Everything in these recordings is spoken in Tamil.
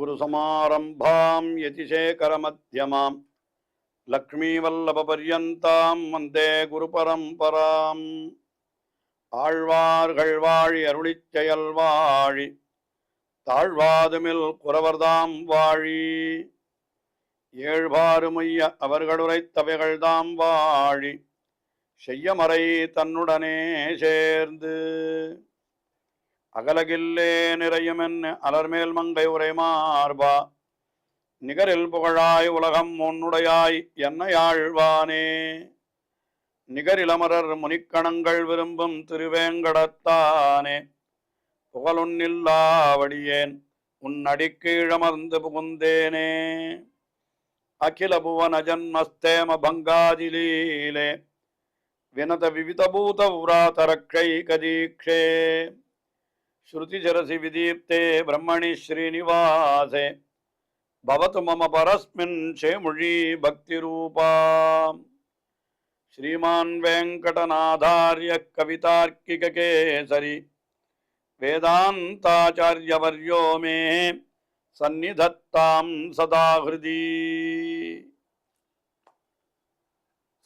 குருசமாரம்பாம் யதிசேகரமத்யமாம் லக்ஷ்மீவல்லபபர்யந்தாம் வந்தே குருபரம்பராம். ஆழ்வார்கள் வாழி அருளிச் செயல் வாழி தாழ்வாதுமில் குறவர்தாம் வாழி ஏழ்பாறுமைய அவர்களுரைத்தவைகள்தாம் வாழி செய்யமறை தன்னுடனே சேர்ந்து அகலகில்லே நிறையுமென் அலர்மேல் மங்கை உரை மார்பா நிகரில் புகழாய் உலகம் உன்னுடையாய் என்னையாழ்வானே நிகரிலமரர் முனிக்கணங்கள் விரும்பும் திருவேங்கடத்தானே புகழொன்னில்லாவடியேன் உன் அடிக்கீழமர்ந்து புகுந்தேனே அகில புவன ஜன்மஸ்தேம பங்காதிலீலே வினத விவிதபூத உராதரக்ஷை கதீக்ஷே ஸ்ருதிசரசி விதீப்தே பிரம்மணி ஸ்ரீனிவாசே பவது மம பரஸ்மின் சேமுழி பக்திரூபா. ஸ்ரீமான் வெங்கடநாதார்ய கவிதார்க்கிகேசரி வேதாந்தாச்சார்யவர்யோ மே சந்நிதத்தாம் சதா ஹிருதி.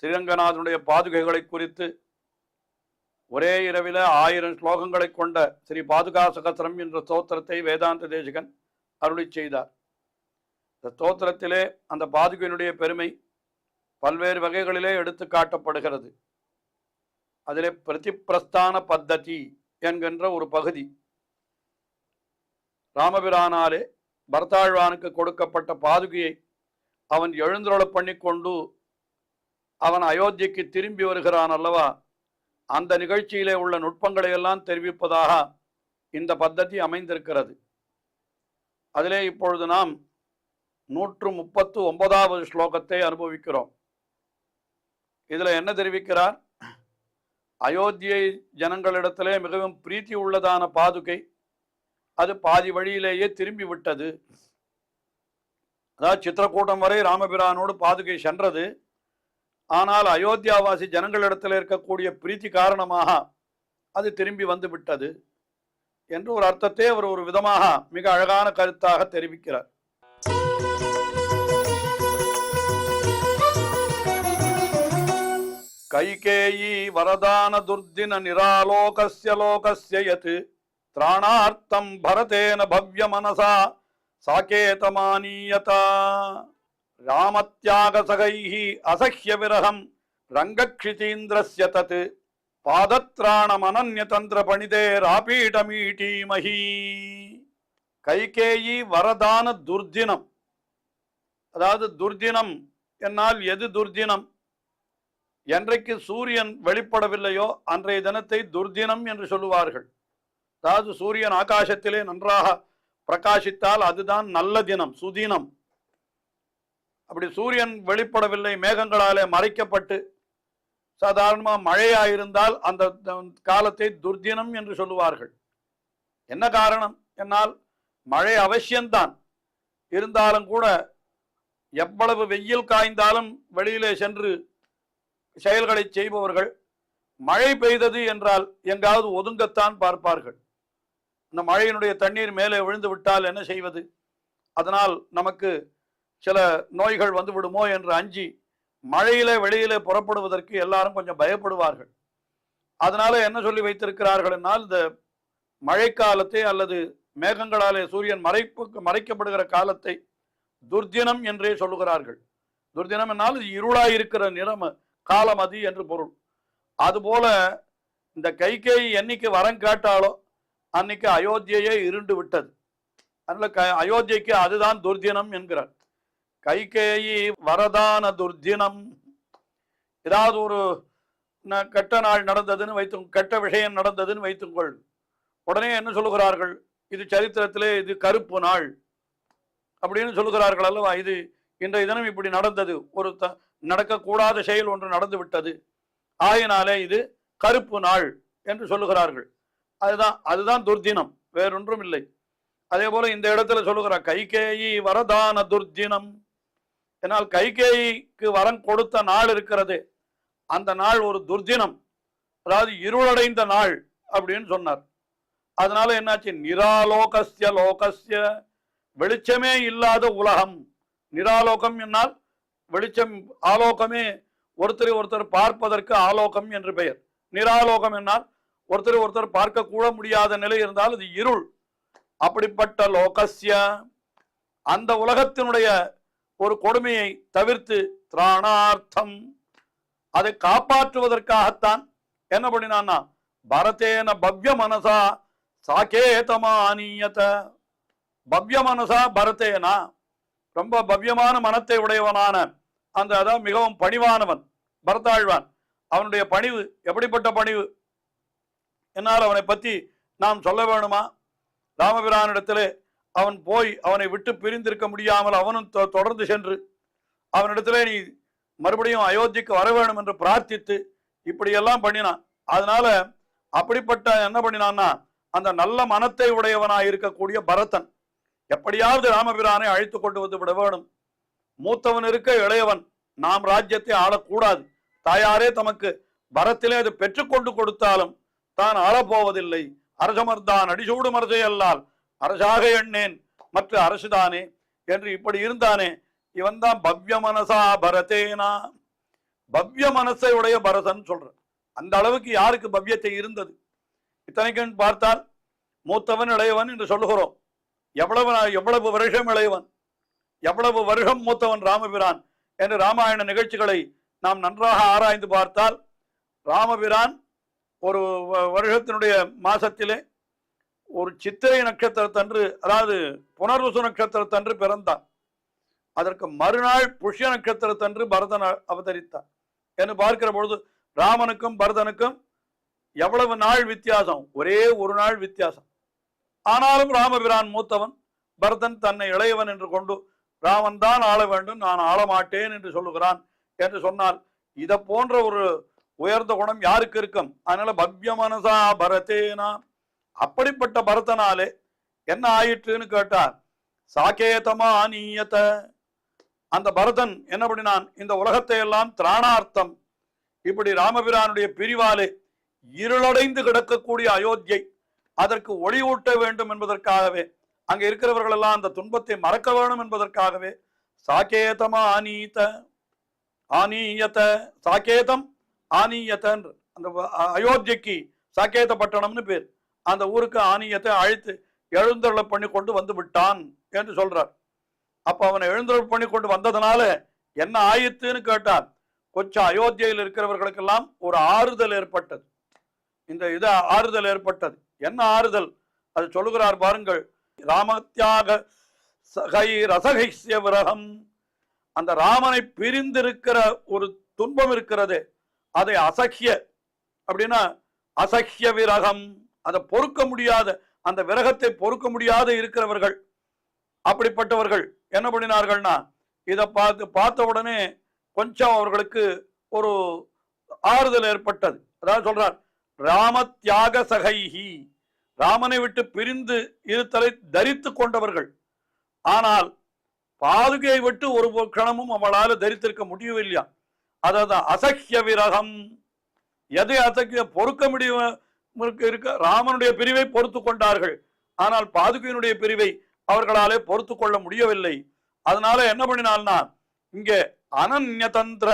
ஸ்ரீரங்கநாதனுடைய பாதுகைகளை குறித்து ஒரே இரவில 1000 ஸ்லோகங்களை கொண்ட ஸ்ரீ பாதுகா சகஸ்ரம் என்ற ஸ்தோத்திரத்தை வேதாந்த தேசிகன் அருளி செய்தார். இந்த ஸ்தோத்திரத்திலே அந்த பாதுகையினுடைய பெருமை பல்வேறு வகைகளிலே எடுத்து காட்டப்படுகிறது. அதிலே பிரதிப்பிரஸ்தான பத்ததி என்கின்ற ஒரு பகுதி ராமபிரானாலே பரதாழ்வானுக்கு கொடுக்கப்பட்ட பாதுகையை அவன் எழுந்தருளப் பண்ணி கொண்டு அவன் அயோத்திக்கு திரும்பி வருகிறான் அல்லவா, அந்த நிகழ்ச்சியிலே உள்ள நுட்பங்களை எல்லாம் தெரிவிப்பதாக இந்த பத்ததி அமைந்திருக்கிறது. அதிலே இப்பொழுது நாம் 139வது ஸ்லோகத்தை அனுபவிக்கிறோம். இதில் என்ன தெரிவிக்கிறார்? அயோத்தியை ஜனங்களிடத்திலே மிகவும் பிரீத்தி உள்ளதான பாதுகை அது பாதி வழியிலேயே திரும்பி விட்டது. அதாவது சித்திரக்கூட்டம் வரை ராமபிரானோடு பாதுகை சென்றது. ஆனால் அயோத்தியாவாசி ஜனங்களிடத்தில் இருக்கக்கூடிய பிரீத்தி காரணமாக அது திரும்பி வந்து விட்டது என்று ஒரு அர்த்தத்தை அவர் ஒரு விதமாக மிக அழகான கருத்தாக தெரிவிக்கிறார். கைகேயி வரதான துர்தின நிராலோகஸ்ய லோகஸ்ய யத் த்ராணார்த்தம் பரதேன பவ்ய மனசா சாகேதமானீயதா ராமத்யாகசகைஹி அசஹ்ய விரகம் ரங்கக்ஷிதீந்திரஸ்ய தத் பாதத்ராணமனன்யதந்திர பணிதேராபீடமீட்டீமஹி. கைகேயி வரதான துர்தினம், அதாவது துர்தினம் என்னால் எது துர்தினம்? என்றைக்கு சூரியன் வெளிப்படவில்லையோ அன்றைய தினத்தை துர்தினம் என்று சொல்லுவார்கள். அதாவது சூரியன் ஆகாசத்திலே நன்றாக பிரகாசித்தால் அதுதான் நல்ல தினம், சுதினம். அப்படி சூரியன் வெளிப்படவில்லை, மேகங்களாலே மறைக்கப்பட்டு சாதாரணமாக மழையாயிருந்தால் அந்த காலத்தை துர்தினம் என்று சொல்லுவார்கள். என்ன காரணம் என்னால் மழை அவசியம்தான், இருந்தாலும் கூட எவ்வளவு வெயில் காய்ந்தாலும் வெளியிலே சென்று செயல்களை செய்பவர்கள் மழை பெய்தது என்றால் எங்காவது ஒதுங்கத்தான் பார்ப்பார்கள். இந்த மழையினுடைய தண்ணீர் மேலே விழுந்து விட்டால் என்ன செய்வது? அதனால் நமக்கு சில நோய்கள் வந்து விடுமோ என்று அஞ்சி மழையிலே வெளியிலே புறப்படுவதற்கு எல்லாரும் கொஞ்சம் பயப்படுவார்கள். அதனால என்ன சொல்லி வைத்திருக்கிறார்கள் என்னால் இந்த மழைக்காலத்தை அல்லது மேகங்களாலே சூரியன் மறைக்கப்படுகிற காலத்தை துர்தினம் என்றே சொல்லுகிறார்கள். துர்தினம் என்னால் இருளாயிருக்கிற நிறம் காலம் அது என்று பொருள். அதுபோல இந்த கைகேயி என்னைக்கு வரம் காட்டாலோ அன்னைக்கு அயோத்தியையே இருண்டு விட்டது. அதனால அயோத்தியைக்கு அதுதான் துர்தினம் என்கிறார். கைகேயி வரதான துர்தினம். ஏதாவது ஒரு கெட்ட நாள் நடந்ததுன்னு கெட்ட விஷயம் நடந்ததுன்னு வைத்துக்கொள், உடனே என்ன சொல்லுகிறார்கள்? இது சரித்திரத்திலே இது கருப்பு நாள் அப்படின்னு சொல்லுகிறார்கள் அல்லவா. இது இன்றைய தினம் இப்படி நடந்தது, ஒரு நடக்கக்கூடாத செயல் ஒன்று நடந்து விட்டது, ஆயினாலே இது கருப்பு நாள் என்று சொல்லுகிறார்கள். அதுதான் துர்தினம், வேறொன்றும் இல்லை. அதே போல இந்த இடத்துல சொல்லுகிறார் கைகேயி வரதான துர்தினம். என்னால் கைகேயிக்கு வரம் கொடுத்த நாள் இருக்கிறது, அந்த நாள் ஒரு துர்தினம், அதாவது இருளடைந்த நாள் அப்படின்னு சொன்னார். அதனால என்னாச்சு? நிராலோகஸ்ய லோகஸ்ய வெளிச்சமே இல்லாத உலகம். நிராலோகம் என்னால் வெளிச்சம், ஆலோகமே ஒருத்தரை ஒருத்தர் பார்ப்பதற்கு ஆலோகம் என்று பெயர். நிராலோகம் என்னால் ஒருத்தரை ஒருத்தர் பார்க்க கூட முடியாத நிலை இருந்தால் அது இருள். அப்படிப்பட்ட லோகஸ்ய, அந்த உலகத்தினுடைய ஒரு கொடுமையை தவிர்த்து, திராணார்த்தம், அதை காப்பாற்றுவதற்காகத்தான் என்ன பண்ணினான்னா, பரதேன பவ்ய மனசா சாகேதமானியத. பவ்ய மனசா பரதேனா, ரொம்ப பவ்யமான மனத்தை உடையவனான அந்த, அதான் மிகவும் பணிவானவன் பரதாழ்வான். அவனுடைய பணிவு எப்படிப்பட்ட பணிவு என்னால் அவனை பற்றி நாம் சொல்ல வேணுமா? ராமபிரானிடத்திலே அவன் போய் அவனை விட்டு பிரிந்திருக்க முடியாமல் அவனும் தொடர்ந்து சென்று அவனிடத்திலே நீ மறுபடியும் அயோத்திக்கு வர வேண்டும் என்று பிரார்த்தித்து இப்படியெல்லாம் பண்ணினான். அதனால அப்படிப்பட்ட என்ன பண்ணினான்னா, அந்த நல்ல மனத்தை உடையவனாய் இருக்கக்கூடிய பரதன் எப்படியாவது ராமபிரானை அழைத்து கொண்டு வந்து விட வேணும். மூத்தவன் இருக்க இளையவன் நாம் ராஜ்யத்தை ஆளக்கூடாது. தாயாரே தமக்கு பரத்திலே அது பெற்றுக்கொண்டு கொடுத்தாலும் தான் ஆளப்போவதில்லை. அரசமர்தான் அடிசூடு மரசையல்லால் அரசாக எண்ணேன் மற்ற அரசுதானே என்று இப்படி இருந்தானே, இவன் தான் பவ்ய மனசா பரதேனா. பவ்ய மனசை உடைய பரதன் சொல்ற. அந்த அளவுக்கு யாருக்கு பவ்யத்தை இருந்தது? இத்தனைக்கு பார்த்தால் மூத்தவன் இளையவன் என்று சொல்லுகிறோம். எவ்வளவு வருஷம் இளையவன், எவ்வளவு வருஷம் மூத்தவன் ராமபிரான் என்று ராமாயண நிகழ்ச்சிகளை நாம் நன்றாக ஆராய்ந்து பார்த்தால், ராமபிரான் ஒரு வருஷத்தினுடைய மாசத்திலே ஒரு சித்திரை நட்சத்திரத்தன்று, அதாவது புனர்வசு நட்சத்திரத்தன்று பிறந்தான். அதற்கு மறுநாள் புஷ்ய நட்சத்திரத்தன்று பரதன் அவதரித்தான் என்று பார்க்கிற பொழுது ராமனுக்கும் பரதனுக்கும் எவ்வளவு நாள் வித்தியாசம்? ஒரே ஒரு நாள் வித்தியாசம். ஆனாலும் ராமபிரான் மூத்தவன், பரதன் தன்னை இளையவன் என்று கொண்டு ராமன் தான் ஆள வேண்டும், நான் ஆள மாட்டேன் என்று சொல்லுகிறான் என்று சொன்னால், இதை போன்ற ஒரு உயர்ந்த குணம் யாருக்கு இருக்கும்? அதனால பவ்ய மனசா பரதேனா. அப்படிப்பட்ட பரதனாலே என்ன ஆயிற்றுன்னு கேட்டார், சாகேதமா அநீயத. அந்த பரதன் என்ன பண்ணினான்? இந்த உலகத்தை எல்லாம் திராணார்த்தம், இப்படி ராமபிரானுடைய பிரிவாலே இருளடைந்து கிடக்கக்கூடிய அயோத்தியை அதற்கு ஒளியூட்ட வேண்டும் என்பதற்காகவே, அங்க இருக்கிறவர்கள் எல்லாம் அந்த துன்பத்தை மறக்க வேண்டும் என்பதற்காகவே சாகேதமா ஆனீத ஆனீயத, சாகேதம் ஆனீயத்தன், அந்த அயோத்தியக்கு சாகேத பட்டணம்னு பேர், அந்த ஊருக்கு ஆனீயத்தை அழைத்து எழுந்தருள பண்ணி கொண்டு வந்து விட்டான் என்று சொல்றார். அப்ப அவனை எழுந்தருள் பண்ணி கொண்டு வந்ததுனால என்ன ஆயித்துன்னு கேட்டார், கொஞ்சம் அயோத்தியில் இருக்கிறவர்களுக்கெல்லாம் ஒரு ஆறுதல் ஏற்பட்டது. இந்த ஆறுதல் ஏற்பட்டது. என்ன ஆறுதல்? அது சொல்லுகிறார் பாருங்கள். ராமத்யாக சகை ரசகைஸ்ய விரகம், அந்த ராமனை பிரிந்திருக்கிற ஒரு துன்பம் இருக்கிறது, அதை அசக்கிய அப்படின்னா அசக்கிய விரகம், அதை பொறுக்க முடியாத, அந்த விரகத்தை பொறுக்க முடியாத இருக்கிறவர்கள், அப்படிப்பட்டவர்கள் என்ன பண்ணினார்கள்னா, இதை பார்த்த உடனே கொஞ்சம் அவர்களுக்கு ஒரு ஆறுதல் ஏற்பட்டது. அதாவது சொல்றார், ராம தியாக சகைஹி, ராமனை விட்டு பிரிந்து இருத்தலை தரித்து கொண்டவர்கள், ஆனால் பாதுகையை விட்டு ஒரு கணமும் அவளால் தரித்திருக்க முடியவில்லையா. அதான் அசக்கிய விரகம். எதை அசக்கிய பொறுக்க முடியும் இருக்க, ராமனுடைய பிரிவை பொறுத்து கொண்டார்கள், ஆனால் பாதுகையினுடைய பிரிவை அவர்களாலே பொறுத்து கொள்ள முடியவில்லை. அதனால என்ன பண்ணினால்னா, இங்கே அனன்யதந்திர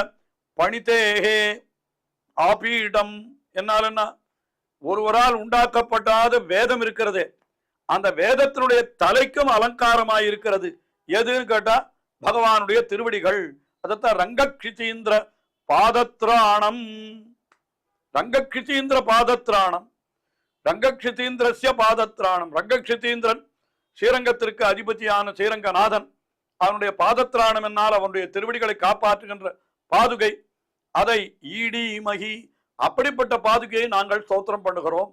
பணித்தேகே ஆபீடம், என்னால் என்ன, ஒருவரால் உண்டாக்கப்படாத வேதம் இருக்கிறது, அந்த வேதத்தினுடைய தலைக்கும் அலங்காரமாய் இருக்கிறது. எதுன்னு கேட்டா பகவானுடைய திருவடிகள். அதத்தான் ரங்கக்ஷிதீந்திர பாதத்ராணம், ரங்கக்ஷிதீந்திர பாதத்ராணம், ரங்கக்ஷிதீந்திரஸ்ய பாதத்ராணம். ரங்கக்ஷிதீந்திரன் ஸ்ரீரங்கத்திற்கு அதிபதியான ஸ்ரீரங்கநாதன், அவனுடைய பாதத்ராணம் என்னால் அவனுடைய திருவடிகளை காப்பாற்றுகின்ற பாதுகை, அதை ஈடி மகி, அப்படிப்பட்ட பாதுகையை நாங்கள் ஸ்தோத்திரம் பண்ணுகிறோம்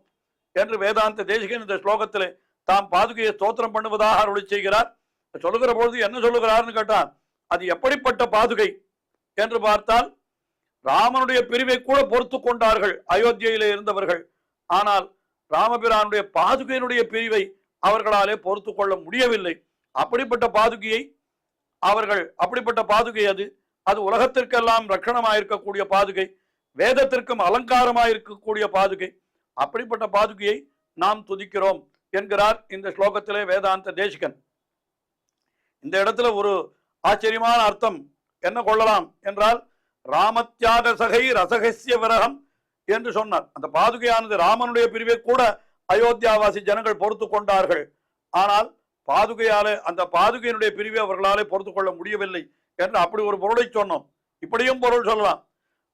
என்று வேதாந்த தேசிகன் இந்த ஸ்லோகத்திலே தாம் பாதுகையை ஸ்தோத்திரம் பண்ணுவதாக அருளி செய்கிறார். சொல்லுகிற பொழுது என்ன சொல்லுகிறார்னு கேட்டால், அது எப்படிப்பட்ட பாதுகை என்று பார்த்தால், ராமனுடைய பிரிவை கூட பொறுத்து கொண்டார்கள் அயோத்தியிலே இருந்தவர்கள், ஆனால் ராமபிரானுடைய பாதுகையினுடைய பிரிவை அவர்களாலே பொறுத்து கொள்ள முடியவில்லை. அப்படிப்பட்ட பாதுகையை அவர்கள், அப்படிப்பட்ட பாதுகை அது, அது உலகத்திற்கெல்லாம் ரட்சணமாயிருக்கக்கூடிய பாதுகை, வேதத்திற்கும் அலங்காரமாயிருக்கக்கூடிய பாதுகை. அப்படிப்பட்ட பாதுகையை நாம் துதிக்கிறோம் என்கிறார் இந்த ஸ்லோகத்திலே வேதாந்த தேசிகன். இந்த இடத்துல ஒரு ஆச்சரியமான அர்த்தம் என்ன கொள்ளலாம் என்றால், ராமத்தியாக சகை ரசகசிய விரகம் என்று சொன்னார். அந்த பாதுகையானது ராமனுடைய பிரிவை கூட அயோத்தியாவாசி ஜனங்கள் பொறுத்து கொண்டார்கள். ஆனால் பாதுகையாலே அந்த பாதுகையினுடைய பிரிவை அவர்களாலே பொறுத்து கொள்ள முடியவில்லை என்று அப்படி ஒரு பொருளை சொன்னோம். இப்படியும் பொருள் சொல்லலாம்.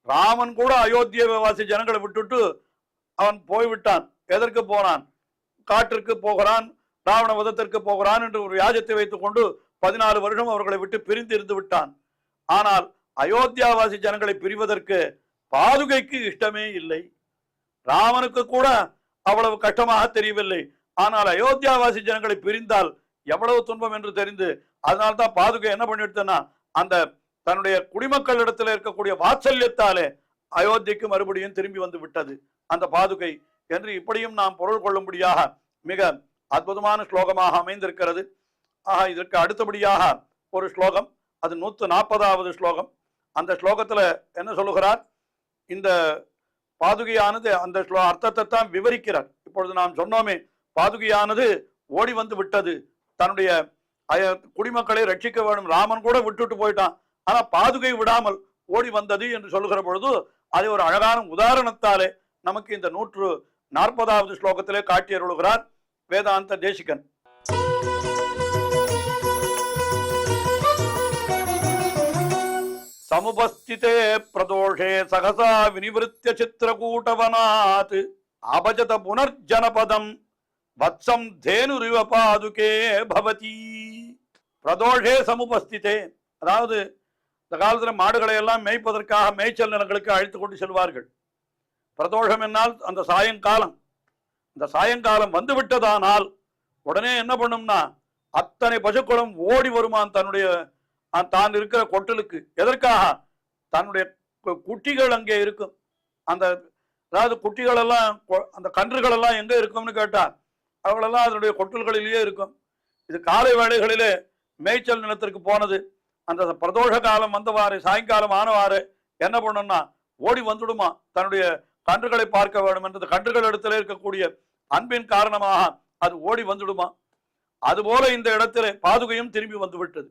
ராமன் கூட அயோத்தியாவாசி ஜனங்களை விட்டுட்டு அவன் போய்விட்டான். எதற்கு போனான்? காட்டிற்கு போகிறான், ராவண வதத்திற்கு போகிறான் என்று ஒரு வியாஜத்தை வைத்துக் கொண்டு 14 வருஷம் அவர்களை விட்டு பிரிந்து இருந்து விட்டான். ஆனால் அயோத்தியாவாசி ஜனங்களை பிரிவதற்கு பாதுகைக்கு இஷ்டமே இல்லை. ராமனுக்கு கூட அவ்வளவு கஷ்டமாக தெரியவில்லை. ஆனால் அயோத்தியாவாசி ஜனங்களை பிரிந்தால் எவ்வளவு துன்பம் என்று தெரிந்து, அதனால்தான் பாதுகை என்ன பண்ணிவிட்டனா, அந்த தன்னுடைய குடிமக்களிடத்தில் இருக்கக்கூடிய வாத்சல்யத்தாலே அயோத்திக்கு மறுபடியும் திரும்பி வந்து விட்டது அந்த பாதுகை என்று இப்படியும் நாம் பொருள் கொள்ளும்படியாக மிக அற்புதமான ஸ்லோகமாக அமைந்திருக்கிறது. இதற்கு அடுத்தபடியாக ஒரு ஸ்லோகம், அது 140வது ஸ்லோகம். அந்த ஸ்லோகத்துல என்ன சொல்லுகிறார்? இந்த பாதுகையானது அந்த அர்த்தத்தை தான் விவரிக்கிறார். இப்பொழுது நாம் சொன்னோமே, பாதுகையானது ஓடி வந்து விட்டது, தன்னுடைய குடிமக்களை ரட்சிக்க வேண்டும். ராமன் கூட விட்டுட்டு போயிட்டான், ஆனா பாதுகை விடாமல் ஓடி வந்தது என்று சொல்லுகிற பொழுது அதை ஒரு அழகான உதாரணத்தாலே நமக்கு இந்த 140வது ஸ்லோகத்திலே காட்டியருளுகிறார் வேதாந்த தேசிகன். சமுபஸ்திதே பிரதோஷே சகசா வினிவிருத்திய சித்திரகூட்டவனாத் அபஜத புனர்ஜனபதம் வத்சம் தேனுரிவ பாதுகே பவதி. பிரதோஷே சமுபஸ்திதே, அதாவது இந்த காலத்தில் மாடுகளை எல்லாம் மேய்ப்பதற்காக மேய்ச்சல் நிலங்களுக்கு அழைத்து கொண்டு செல்வார்கள். பிரதோஷம் என்னால் அந்த சாயங்காலம். இந்த சாயங்காலம் வந்து விட்டதானால் உடனே என்ன பண்ணும்னா, அத்தனை பசுக்களும் ஓடி வருமான் தன்னுடைய தான் இருக்கிற கொட்டலுக்கு. எதற்காக? தன்னுடைய குட்டிகள் அங்கே இருக்கும். அந்த அதாவது குட்டிகள் எல்லாம், அந்த கன்றுகள் எல்லாம் எங்க இருக்கும்னு கேட்டா அவங்களெல்லாம் அதனுடைய கொட்டல்களிலேயே இருக்கும். இது காலை வேளைகளிலே மேய்ச்சல் நிலத்திற்கு போனது. அந்த பிரதோஷ காலம் வந்தவாறு சாயங்காலம் ஆனவாறு என்ன பண்ணும்னா ஓடி வந்துடுமா, தன்னுடைய கன்றுகளை பார்க்க வேண்டும் என்ற கன்றுகள் இடத்துல இருக்கக்கூடிய அன்பின் காரணமாக அது ஓடி வந்துடுமா. அதுபோல இந்த இடத்துல பாதுகையும் திரும்பி வந்து விட்டது.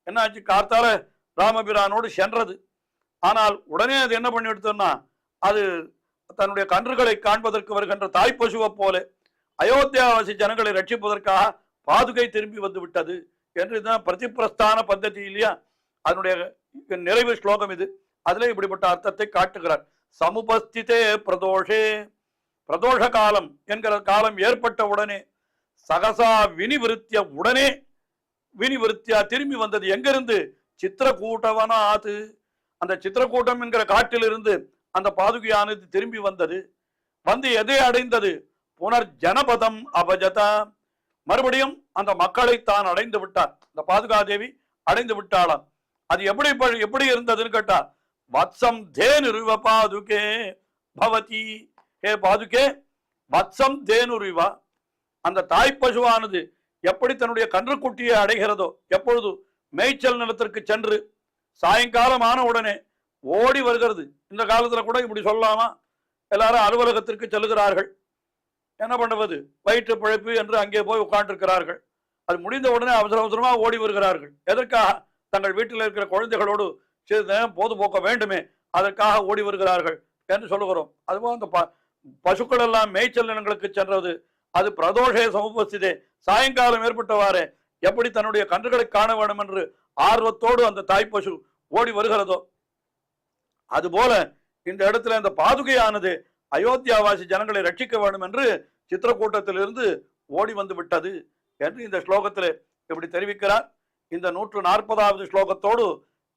என்னாச்சு? கார்த்தால ராமபிரானோடு சென்றது. ஆனால் உடனே அது என்ன பண்ணி எடுத்தோம்னா, அது தன்னுடைய கன்றுகளை காண்பதற்கு வருகின்ற தாய் பசுவை போல அயோத்தியாவாசி ஜனங்களை ரட்சிப்பதற்காக பாதுகை திரும்பி வந்து விட்டது என்று தான் பிரதிப்பிரஸ்தான பద్ధதி இல்லையா, அதனுடைய நிறைவு ஸ்லோகம் இது. அதுல இப்படிப்பட்ட அர்த்தத்தை காட்டுகிறார். சமுபஸ்திதே பிரதோஷே, பிரதோஷ காலம் என்கிற காலம் ஏற்பட்ட உடனே, சகசா வினிவிருத்திய, உடனே வினிவிருத்தியா திரும்பி வந்தது. எங்கிருந்து? சித்திரகூட்டவனாது, அந்த சித்திரக்கூட்டம் என்கிற காட்டிலிருந்து அந்த பாதுகையானது திரும்பி வந்தது. வந்து எதை அடைந்தது? புனர் ஜனபதம் அபஜதா, மறுபடியும் அந்த மக்களை தான் அடைந்து விட்டார். இந்த பாதுகாதேவி அடைந்து விட்டாளாம். அது எப்படி இருந்ததுன்னு கேட்டா, வத்சம் தேனுரிவ பாதுகே பவதி. ஹே பாதுகே, வத்சம் தேனுரிவா, அந்த தாய் பசுவானது எப்படி தன்னுடைய கன்றுக்குட்டியை அடைகிறதோ, எப்பொழுது மேய்ச்சல் நிலத்திற்கு சென்று சாயங்காலம் ஆன உடனே ஓடி வருகிறது. இந்த காலத்துல கூட இப்படி சொல்லலாமா? எல்லாரும் அலுவலகத்திற்கு செல்கிறார்கள், என்ன பண்ணுவது, வயிற்று பிழைப்பு என்று அங்கே போய் உட்கார்ந்திருக்கிறார்கள். அது முடிந்த உடனே அவசர அவசரமா ஓடி வருகிறார்கள். எதற்காக? தங்கள் வீட்டில் இருக்கிற குழந்தைகளோடு சிறிது நேரம் பொழுதுபோக்க வேண்டுமே, அதற்காக ஓடி வருகிறார்கள் என்று சொல்லுகிறோம். அதுபோல் அந்த பசுக்கள் எல்லாம் மேய்ச்சல் நிலங்களுக்கு சென்றது, அது பிரதோஷே சமுபஸ்திதே, சாயங்காலம் ஏற்பட்டவாறே எப்படி தன்னுடைய கன்றுகளை காண வேண்டும் என்று ஆர்வத்தோடு அந்த தாய் பசு ஓடி வருகிறதோ, அதுபோல இந்த இடத்துல இந்த பாதுகையானது அயோத்தியாவாசி ஜனங்களை ரட்சிக்க வேண்டும் என்று சித்திரக்கூட்டத்திலிருந்து ஓடி வந்து விட்டது என்று இந்த ஸ்லோகத்தில் இப்படி தெரிவிக்கிறார். இந்த 140வது ஸ்லோகத்தோடு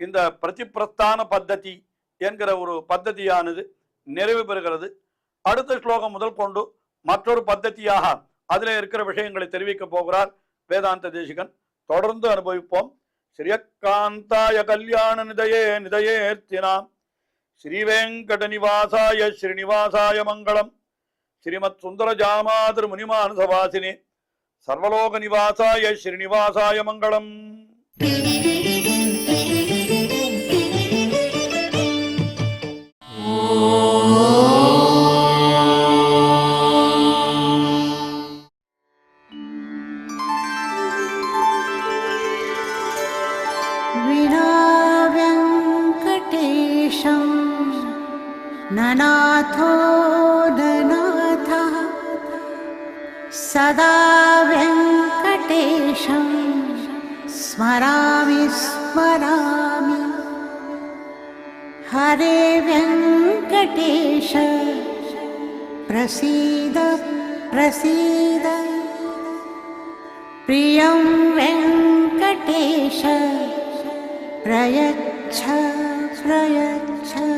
இந்த பிரதிப்பிரஸ்தான பத்ததி என்கிற ஒரு பத்ததியானது நிறைவு பெறுகிறது. அடுத்த ஸ்லோகம் முதல் கொண்டு மற்றொரு பத்ததியாக அதில் இருக்கிற விஷயங்களை தெரிவிக்க போகிறார் வேதாந்த தேசிகன். தொடர்ந்து அனுபவிப்போம். ஸ்ரீயக்காந்தாய கல்யாண நிதயே நிதயேர்த்தினாம் ஸ்ரீவேங்கட நிவாசாய ஸ்ரீனிவாசாய மங்களம். ஸ்ரீமத் சுந்தர ஜாமாதிர் முனிமானசவாசினே சர்வலோக நிவாசாய ஸ்ரீனிவாசாய மங்களம். सदा वेङ्कटेशं स्मरामि स्मरामि। हरे वेङ्कटेश प्रसीद प्रसीद। प्रियं वेङ्कटेश प्रयच्छ प्रयच्छ।